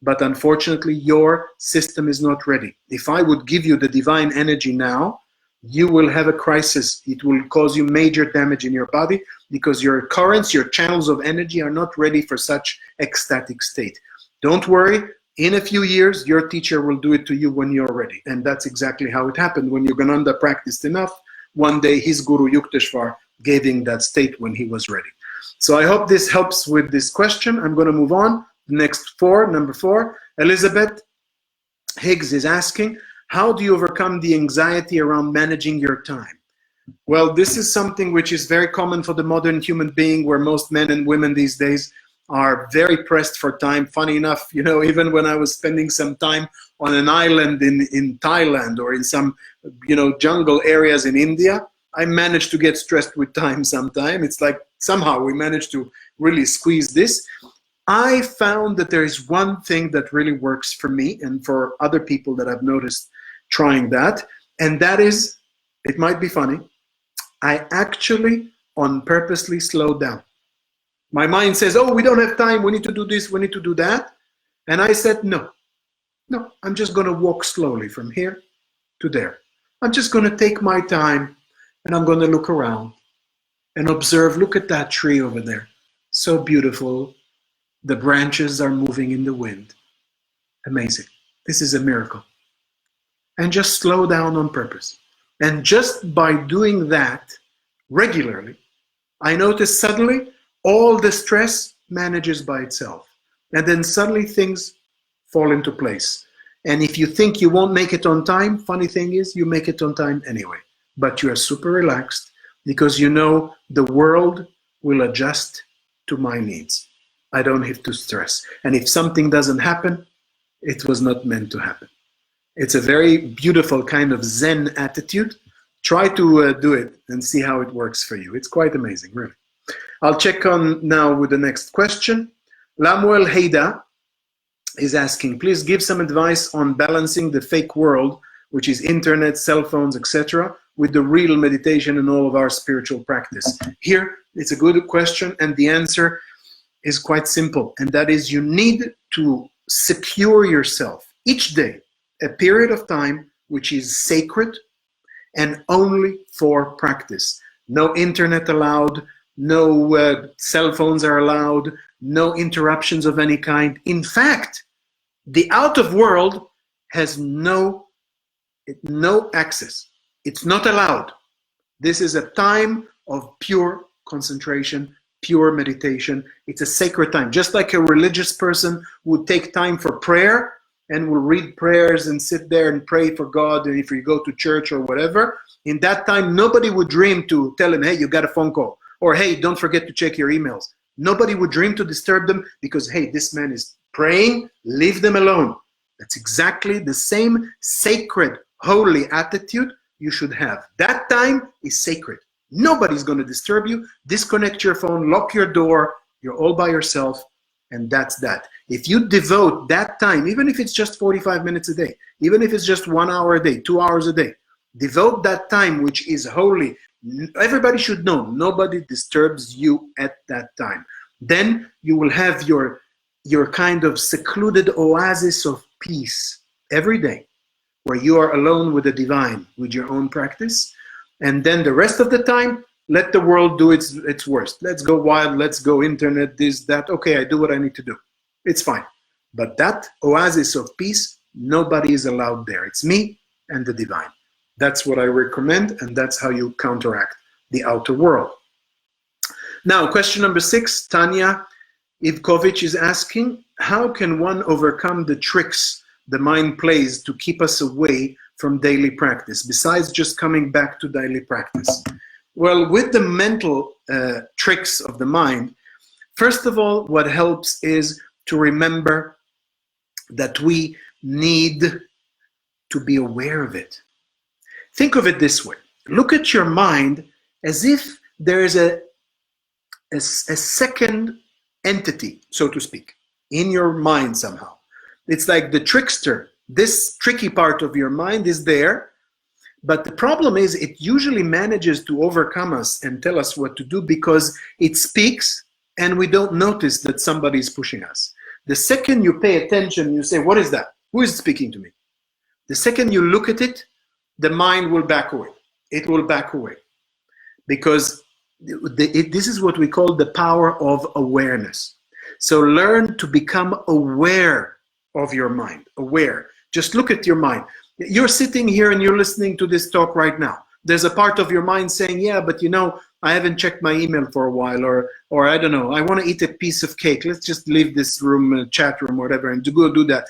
Speaker 1: but unfortunately your system is not ready. If I would give you the divine energy now, you will have a crisis. It will cause you major damage in your body, because your currents, your channels of energy are not ready for such ecstatic state. Don't worry, in a few years, your teacher will do it to you when you're ready. And that's exactly how it happened. When Yogananda practiced enough, one day his guru Yukteswar gave him that state when he was ready. So I hope this helps with this question. I'm going to move on. Next number 4, Elizabeth Higgs is asking, how do you overcome the anxiety around managing your time? Well, this is something which is very common for the modern human being, where most men and women these days are very pressed for time. Funny enough, you know, even when I was spending some time on an island in Thailand or in some, you know, jungle areas in India, I managed to get stressed with time sometime. It's like somehow we managed to really squeeze this. I found that there is one thing that really works for me and for other people that I've noticed trying that, and that is, it might be funny, I actually on purposely slow down. My mind says, oh, we don't have time, we need to do this, we need to do that. And I said, no, I'm just going to walk slowly from here to there. I'm just going to take my time and I'm going to look around and observe. Look at that tree over there. So beautiful. The branches are moving in the wind. Amazing. This is a miracle. And just slow down on purpose. And just by doing that regularly, I notice suddenly all the stress manages by itself. And then suddenly things fall into place. And if you think you won't make it on time, funny thing is you make it on time anyway. But you are super relaxed because you know the world will adjust to my needs. I don't have to stress. And if something doesn't happen, it was not meant to happen. It's a very beautiful kind of Zen attitude. Try to do it and see how it works for you. It's quite amazing, really. I'll check on now with the next question. Lamuel Heida is asking, please give some advice on balancing the fake world, which is internet, cell phones, etc., with the real meditation and all of our spiritual practice. Here, it's a good question, and the answer is quite simple, and that is you need to secure yourself each day a period of time which is sacred and only for practice. No internet allowed, no cell phones are allowed, no interruptions of any kind. In fact, the out of world has no access. It's not allowed. This is a time of pure concentration, pure meditation. It's a sacred time. Just like a religious person would take time for prayer and will read prayers and sit there and pray for God, and if you go to church or whatever, in that time, nobody would dream to tell him, hey, you got a phone call, or hey, don't forget to check your emails. Nobody would dream to disturb them because, hey, this man is praying, leave them alone. That's exactly the same sacred, holy attitude you should have. That time is sacred. Nobody's going to disturb you. Disconnect your phone, lock your door. You're all by yourself, and that's that. If you devote that time, even if it's just 45 minutes a day, even if it's just 1 hour a day, 2 hours a day, devote that time which is holy. Everybody should know nobody disturbs you at that time. Then you will have your kind of secluded oasis of peace every day, where you are alone with the divine, with your own practice. And then the rest of the time, let the world do its worst. Let's go wild, let's go internet, this, that. Okay, I do what I need to do. It's fine. But that oasis of peace, nobody is allowed there. It's me and the divine. That's what I recommend, and that's how you counteract the outer world. Now, question number 6, Tanya Ivkovich is asking, how can one overcome the tricks the mind plays to keep us away from daily practice, besides just coming back to daily practice? Well, with the mental tricks of the mind, first of all, what helps is to remember that we need to be aware of it. Think of it this way. Look at your mind as if there is a second entity, so to speak, in your mind somehow. It's like the trickster. This tricky part of your mind is there, but the problem is it usually manages to overcome us and tell us what to do because it speaks and we don't notice that somebody is pushing us. The second you pay attention, you say, what is that? Who is speaking to me? The second you look at it, the mind will back away. It will back away. Because this is what we call the power of awareness. So learn to become aware of your mind. Aware. Just look at your mind. You're sitting here and you're listening to this talk right now. There's a part of your mind saying, yeah, but you know, I haven't checked my email for a while, or I don't know, I want to eat a piece of cake. Let's just leave this room, chat room, whatever, and go do that.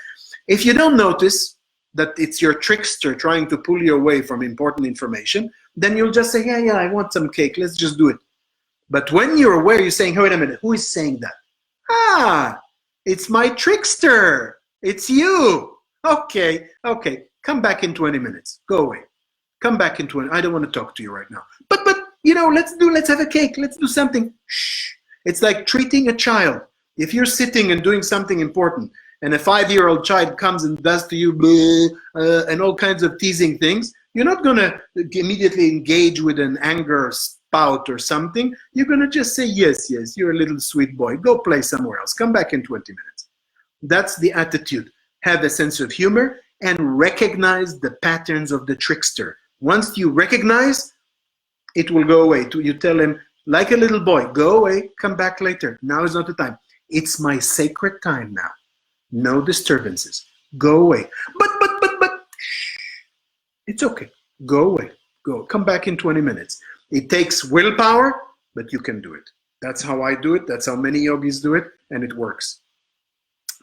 Speaker 1: If you don't notice that it's your trickster trying to pull you away from important information, then you'll just say, yeah, I want some cake. Let's just do it. But when you're aware, you're saying, hey, wait a minute, who is saying that? Ah, it's my trickster. It's you. Okay, okay. Come back in 20 minutes. Go away. Come back in 20. I don't want to talk to you right now. But let's have a cake. Let's do something. Shh. It's like treating a child. If you're sitting and doing something important, and a 5-year-old child comes and does to you and all kinds of teasing things, you're not going to immediately engage with an anger spout or something. You're going to just say, yes, you're a little sweet boy. Go play somewhere else. Come back in 20 minutes. That's the attitude. Have a sense of humor and recognize the patterns of the trickster. Once you recognize, it will go away. You tell him, like a little boy, go away, come back later. Now is not the time. It's my sacred time now. No disturbances. Go away. But, shh. It's okay. Go away. Go. Come back in 20 minutes. It takes willpower, but you can do it. That's how I do it. That's how many yogis do it, and it works.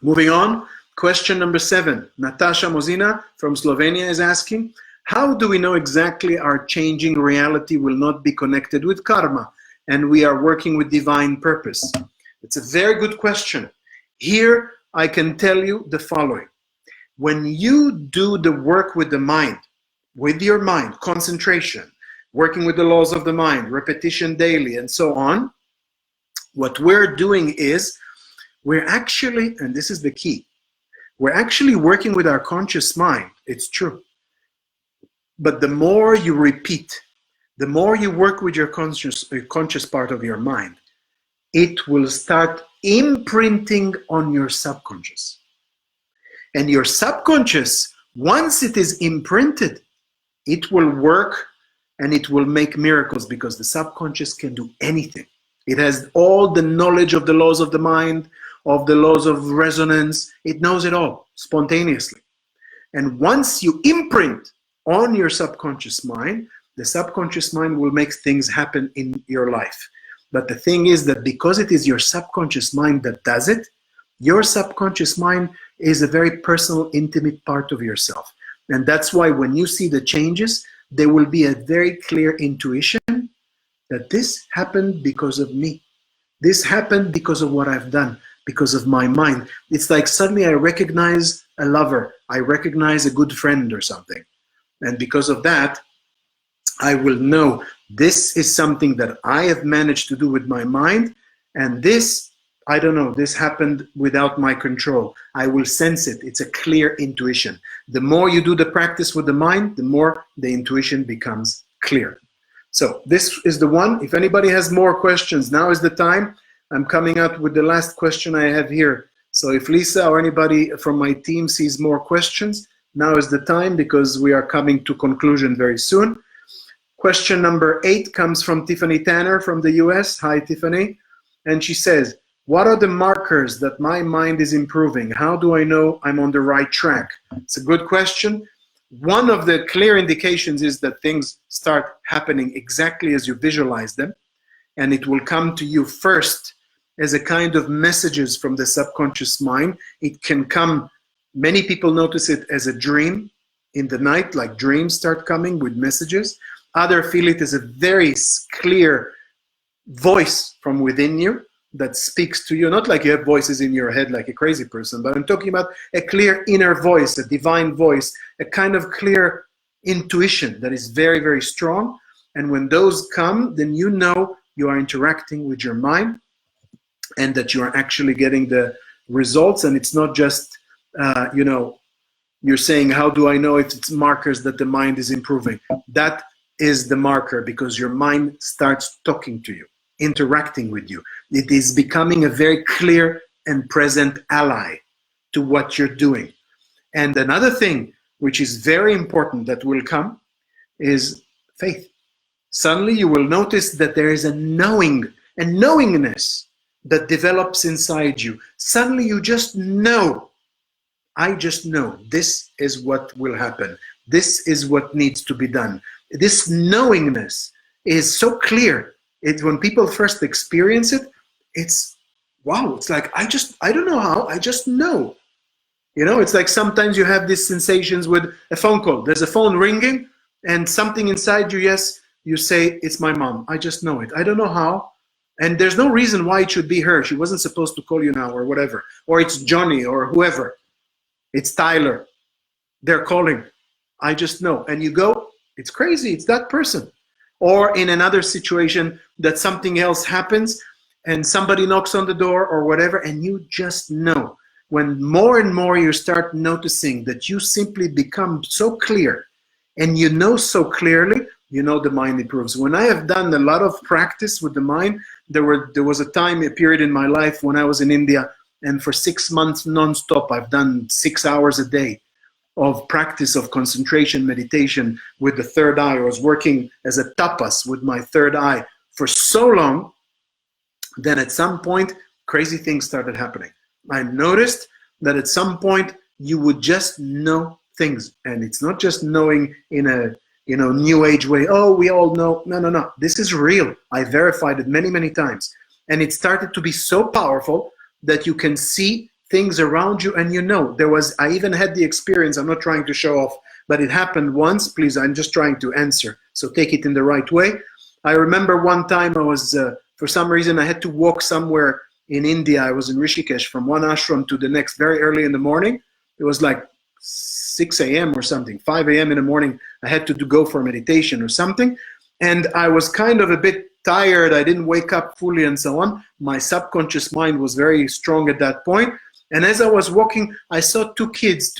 Speaker 1: Moving on, question number 7. Natasha Mozina from Slovenia is asking, how do we know exactly our changing reality will not be connected with karma and we are working with divine purpose? It's a very good question. Here, I can tell you the following. When you do the work with the mind, with your mind, concentration, working with the laws of the mind, repetition daily, and so on, what we're doing is we're actually, and this is the key, we're actually working with our conscious mind. It's true. But the more you repeat, the more you work with your conscious part of your mind, it will start imprinting on your subconscious. And your subconscious, once it is imprinted, it will work and it will make miracles because the subconscious can do anything. It has all the knowledge of the laws of the mind, of the laws of resonance. It knows it all spontaneously. And once you imprint on your subconscious mind, the subconscious mind will make things happen in your life. But the thing is that because it is your subconscious mind that does it, your subconscious mind is a very personal, intimate part of yourself. And that's why when you see the changes, there will be a very clear intuition that this happened because of me. This happened because of what I've done, because of my mind. It's like suddenly I recognize a lover, I recognize a good friend or something. And because of that, I will know this is something that I have managed to do with my mind, and this, I don't know, this happened without my control. I will sense it. It's a clear intuition. The more you do the practice with the mind, the more the intuition becomes clear. So this is the one. If anybody has more questions, now is the time. I'm coming out with the last question I have here. So if Liisa or anybody from my team sees more questions, now is the time because we are coming to conclusion very soon. Question number 8 comes from Tiffany Tanner from the US. Hi, Tiffany. And she says, what are the markers that my mind is improving? How do I know I'm on the right track? It's a good question. One of the clear indications is that things start happening exactly as you visualize them. And it will come to you first as a kind of messages from the subconscious mind. It can come, many people notice it as a dream in the night, like dreams start coming with messages. Others feel it as a very clear voice from within you that speaks to you, not like you have voices in your head like a crazy person, but I'm talking about a clear inner voice, a divine voice, a kind of clear intuition that is very, very strong. And when those come, then you know you are interacting with your mind and that you are actually getting the results. And it's not just, you're saying, how do I know if it's markers that the mind is improving? That is the marker because your mind starts talking to you, interacting with you. It is becoming a very clear and present ally to what you're doing. And another thing which is very important that will come is faith. Suddenly you will notice that there is a knowingness that develops inside you. Suddenly you just know. I just know this is what will happen. This is what needs to be done. This knowingness is so clear. When people first experience it, it's wow. It's like, I don't know how, I just know. It's like sometimes you have these sensations with a phone call. There's a phone ringing and something inside you, yes, you say, it's my mom. I just know it. I don't know how, And there's no reason why it should be her. She wasn't supposed to call you now or whatever. Or it's Johnny or whoever. It's Tyler. They're calling. I just know. And you go, it's crazy. It's that person. Or in another situation that something else happens and somebody knocks on the door or whatever, and you just know. When more and more you start noticing that you simply become so clear and you know so clearly, you know the mind improves. When I have done a lot of practice with the mind, there was a period in my life when I was in India, and for 6 months non-stop, I've done 6 hours a day of practice of concentration, meditation with the third eye. I was working as a tapas with my third eye for so long that at some point, crazy things started happening. I noticed that at some point you would just know things, and it's not just knowing in a new age way. Oh, we all know. No. This is real. I verified it many, many times, and it started to be so powerful that you can see things around you, and I even had the experience. I'm not trying to show off, but it happened once. Please, I'm just trying to answer, so take it in the right way. I remember one time I was, for some reason, I had to walk somewhere in India. I was in Rishikesh from one ashram to the next very early in the morning. It was like 6 a.m. or something, 5 a.m. in the morning. I had to go for meditation or something. And I was kind of a bit tired. I didn't wake up fully and so on. My subconscious mind was very strong at that point. And as I was walking, I saw two kids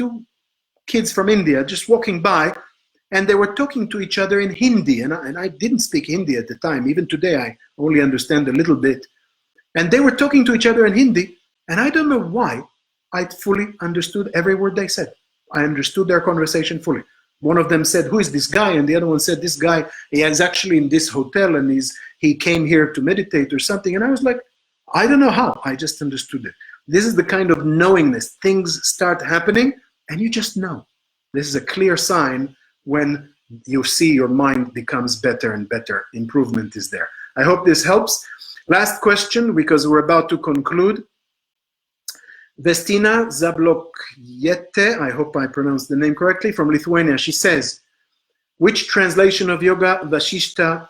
Speaker 1: from India just walking by, and they were talking to each other in Hindi. And I didn't speak Hindi at the time. Even today, I only understand a little bit. And they were talking to each other in Hindi, and I don't know why, I fully understood every word they said. I understood their conversation fully. One of them said, "Who is this guy?" And the other one said, "This guy, he is actually in this hotel, and he came here to meditate or something." And I was like, I don't know how, I just understood it. This is the kind of knowingness. Things start happening, and you just know. This is a clear sign when you see your mind becomes better and better. Improvement is there. I hope this helps. Last question, because we're about to conclude. Vestina Zablokiete, I hope I pronounced the name correctly, from Lithuania. She says, which translation of Yoga Vasishta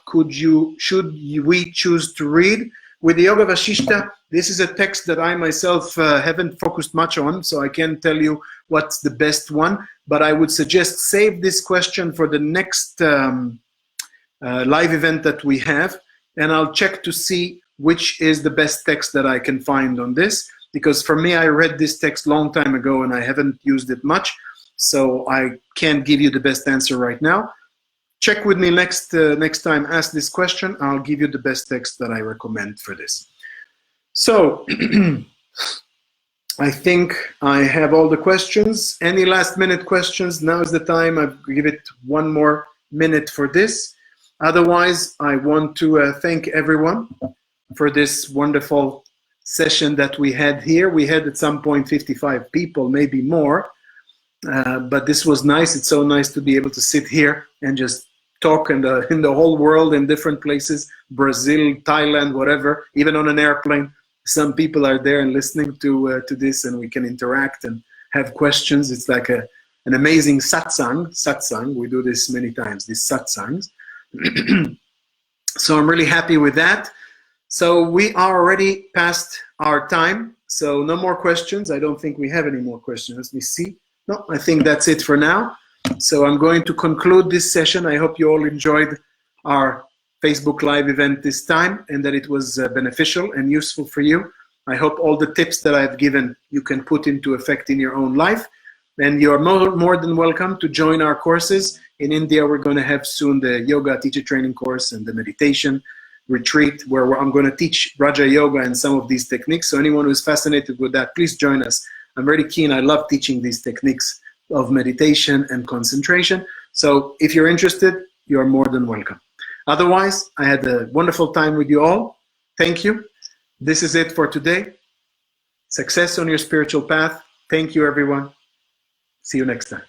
Speaker 1: should we choose to read? With the Yoga Vasishta, this is a text that I myself haven't focused much on, so I can't tell you what's the best one, but I would suggest save this question for the next live event that we have, and I'll check to see which is the best text that I can find on this, because for me, I read this text long time ago and I haven't used it much, so I can't give you the best answer right now. Check with me next time, ask this question, I'll give you the best text that I recommend for this. So, I think I have all the questions. Any last minute questions? Now is the time. I'll give it 1 more minute for this. Otherwise, I want to thank everyone for this wonderful session that we had here. We had at some point 55 people, maybe more, but this was nice. It's so nice to be able to sit here and just talk in the whole world, in different places, Brazil, Thailand, whatever, even on an airplane. Some people are there and listening to this, and we can interact and have questions. It's like an amazing satsang. We do this many times, these satsangs. So I'm really happy with that. So we are already past our time, so no more questions. I don't think we have any more questions. Let me see. No, I think that's it for now. So I'm going to conclude this session. I hope you all enjoyed our Facebook Live event this time, and that it was beneficial and useful for you. I hope all the tips that I've given you can put into effect in your own life. And you're more than welcome to join our courses. In India, we're going to have soon the yoga teacher training course and the meditation retreat, where I'm going to teach Raja Yoga and some of these techniques. So anyone who's fascinated with that, please join us. I'm very keen. I love teaching these techniques of meditation and concentration. So if you're interested, you're more than welcome. Otherwise, I had a wonderful time with you all. Thank you. This is it for today. Success on your spiritual path. Thank you, everyone. See you next time.